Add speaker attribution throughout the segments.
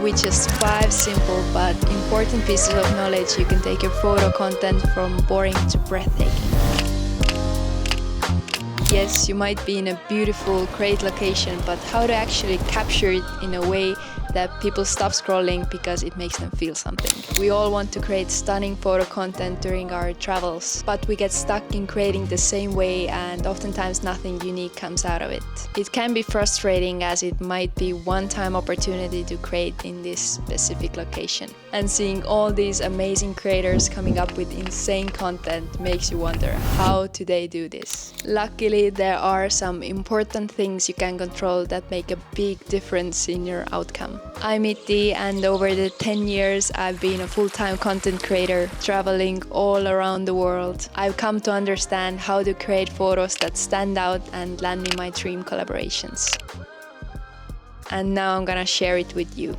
Speaker 1: With just 5 simple but important pieces of knowledge, you can take your photo content from boring to breathtaking. Yes, you might be in a beautiful, great location, but how to actually capture it in a way that people stop scrolling because it makes them feel something. We all want to create stunning photo content during our travels, but we get stuck in creating the same way and oftentimes nothing unique comes out of it. It can be frustrating as it might be one-time opportunity to create in this specific location. And seeing all these amazing creators coming up with insane content makes you wonder, how do they do this? Luckily, there are some important things you can control that make a big difference in your outcome. I'm Itti, and over the 10 years I've been a full-time content creator, traveling all around the world. I've come to understand how to create photos that stand out and land in my dream collaborations. And now I'm gonna share it with you.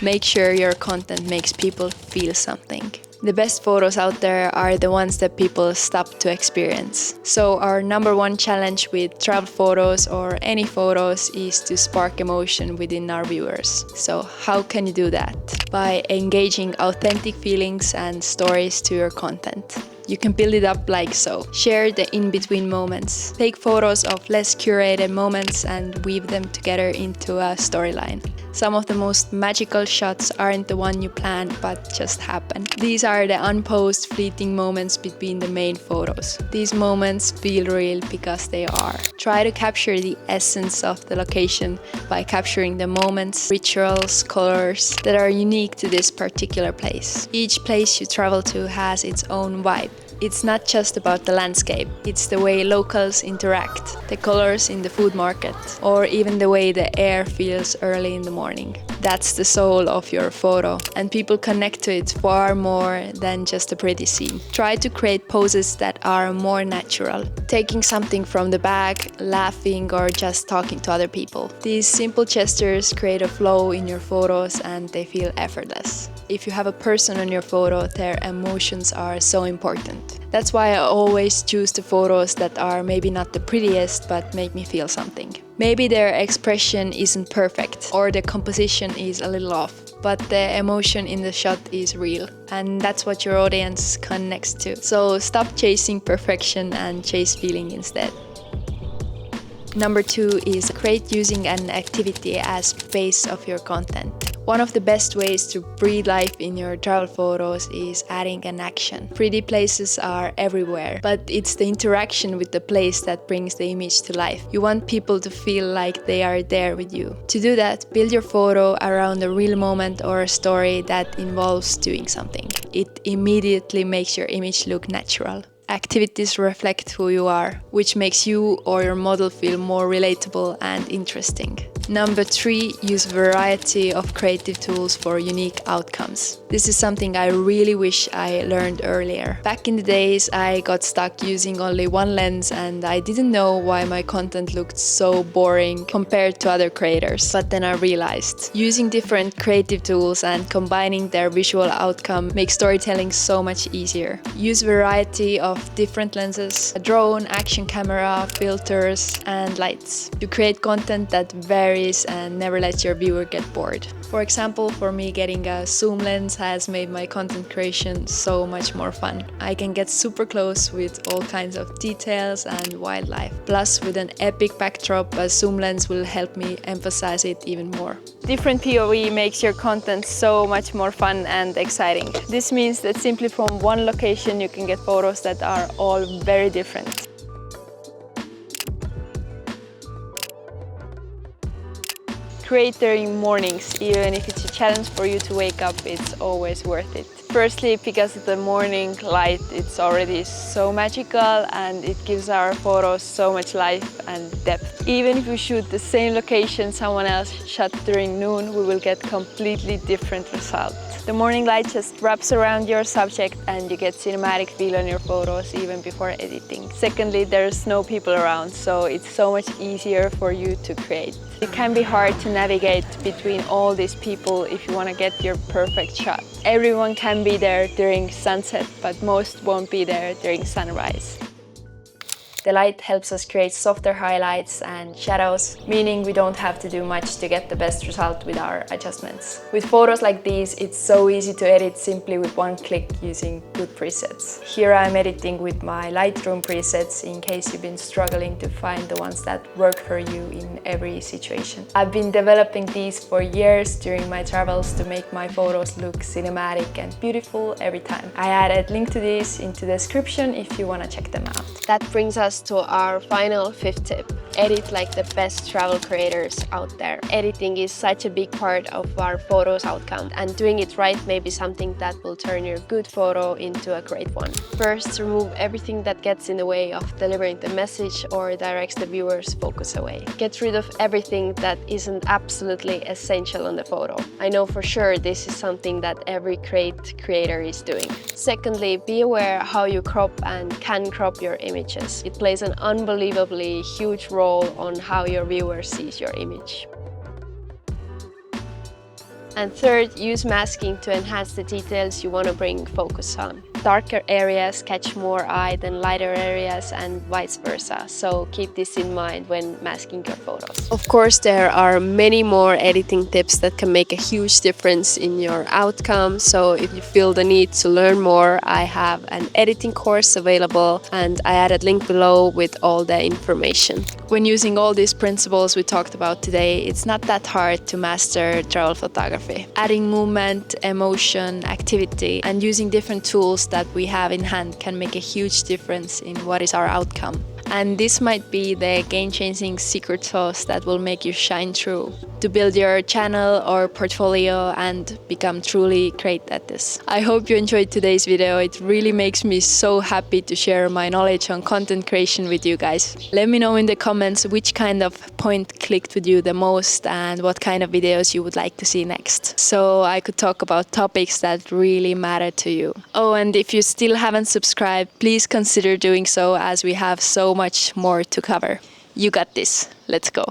Speaker 1: Make sure your content makes people feel something. The best photos out there are the ones that people stop to experience. So our number one challenge with travel photos or any photos is to spark emotion within our viewers. So how can you do that? By engaging authentic feelings and stories to your content. You can build it up like so. Share the in-between moments. Take photos of less curated moments and weave them together into a storyline. Some of the most magical shots aren't the one you planned but just happen. These are the unposed, fleeting moments between the main photos. These moments feel real because they are. Try to capture the essence of the location by capturing the moments, rituals, colors that are unique to this particular place. Each place you travel to has its own vibe. It's not just about the landscape, it's the way locals interact, the colors in the food market, or even the way the air feels early in the morning. That's the soul of your photo, and people connect to it far more than just a pretty scene. Try to create poses that are more natural, taking something from the bag, laughing, or just talking to other people. These simple gestures create a flow in your photos and they feel effortless. If you have a person on your photo, their emotions are so important. That's why I always choose the photos that are maybe not the prettiest, but make me feel something. Maybe their expression isn't perfect, or the composition is a little off, but the emotion in the shot is real, and that's what your audience connects to. So stop chasing perfection and chase feeling instead. Number 2 is create using an activity as base of your content. One of the best ways to breathe life in your travel photos is adding an action. Pretty places are everywhere, but it's the interaction with the place that brings the image to life. You want people to feel like they are there with you. To do that, build your photo around a real moment or a story that involves doing something. It immediately makes your image look natural. Activities reflect who you are, which makes you or your model feel more relatable and interesting. Number 3, use variety of creative tools for unique outcomes. This is something I really wish I learned earlier. Back in the days, I got stuck using only one lens and I didn't know why my content looked so boring compared to other creators. But then I realized, using different creative tools and combining their visual outcome makes storytelling so much easier. Use variety of different lenses, a drone, action camera, filters, and lights to create content that varies and never lets your viewer get bored. For example, for me, getting a zoom lens has made my content creation so much more fun. I can get super close with all kinds of details and wildlife. Plus, with an epic backdrop, a zoom lens will help me emphasize it even more. Different POV makes your content so much more fun and exciting. This means that simply from one location you can get photos that are all very different. Create during mornings, even if it's a challenge for you to wake up, it's always worth it. Firstly, because of the morning light, it's already so magical and it gives our photos so much life and depth. Even if we shoot the same location someone else shot during noon, we will get completely different results. The morning light just wraps around your subject and you get cinematic feel on your photos even before editing. Secondly, there's no people around, so it's so much easier for you to create. It can be hard to navigate between all these people if you want to get your perfect shot. Everyone can be there during sunset, but most won't be there during sunrise. The light helps us create softer highlights and shadows, meaning we don't have to do much to get the best result with our adjustments. With photos like these, it's so easy to edit simply with one click using good presets. Here I'm editing with my Lightroom presets in case you've been struggling to find the ones that work for you in every situation. I've been developing these for years during my travels to make my photos look cinematic and beautiful every time. I added link to these into the description if you want to check them out.
Speaker 2: That brings us to our final 5th tip. Edit like the best travel creators out there. Editing is such a big part of our photos outcome, and doing it right may be something that will turn your good photo into a great one. First, remove everything that gets in the way of delivering the message or directs the viewer's focus away. Get rid of everything that isn't absolutely essential on the photo. I know for sure this is something that every great creator is doing. Secondly, be aware how you crop and can crop your images. It plays an unbelievably huge role on how your viewer sees your image. And third, use masking to enhance the details you want to bring focus on. Darker areas catch more eye than lighter areas and vice versa, so keep this in mind when masking your photos. Of course, there are many more editing tips that can make a huge difference in your outcome, so if you feel the need to learn more, I have an editing course available and I added link below with all the information. When using all these principles we talked about today, it's not that hard to master travel photography. Adding movement, emotion, activity, and using different tools that we have in hand can make a huge difference in what is our outcome. And this might be the game-changing secret sauce that will make you shine through to build your channel or portfolio and become truly great at this. I hope you enjoyed today's video. It really makes me so happy to share my knowledge on content creation with you guys. Let me know in the comments which kind of point clicked with you the most and what kind of videos you would like to see next, so I could talk about topics that really matter to you. Oh, and if you still haven't subscribed, please consider doing so, as we have so much more to cover. You got this. Let's go.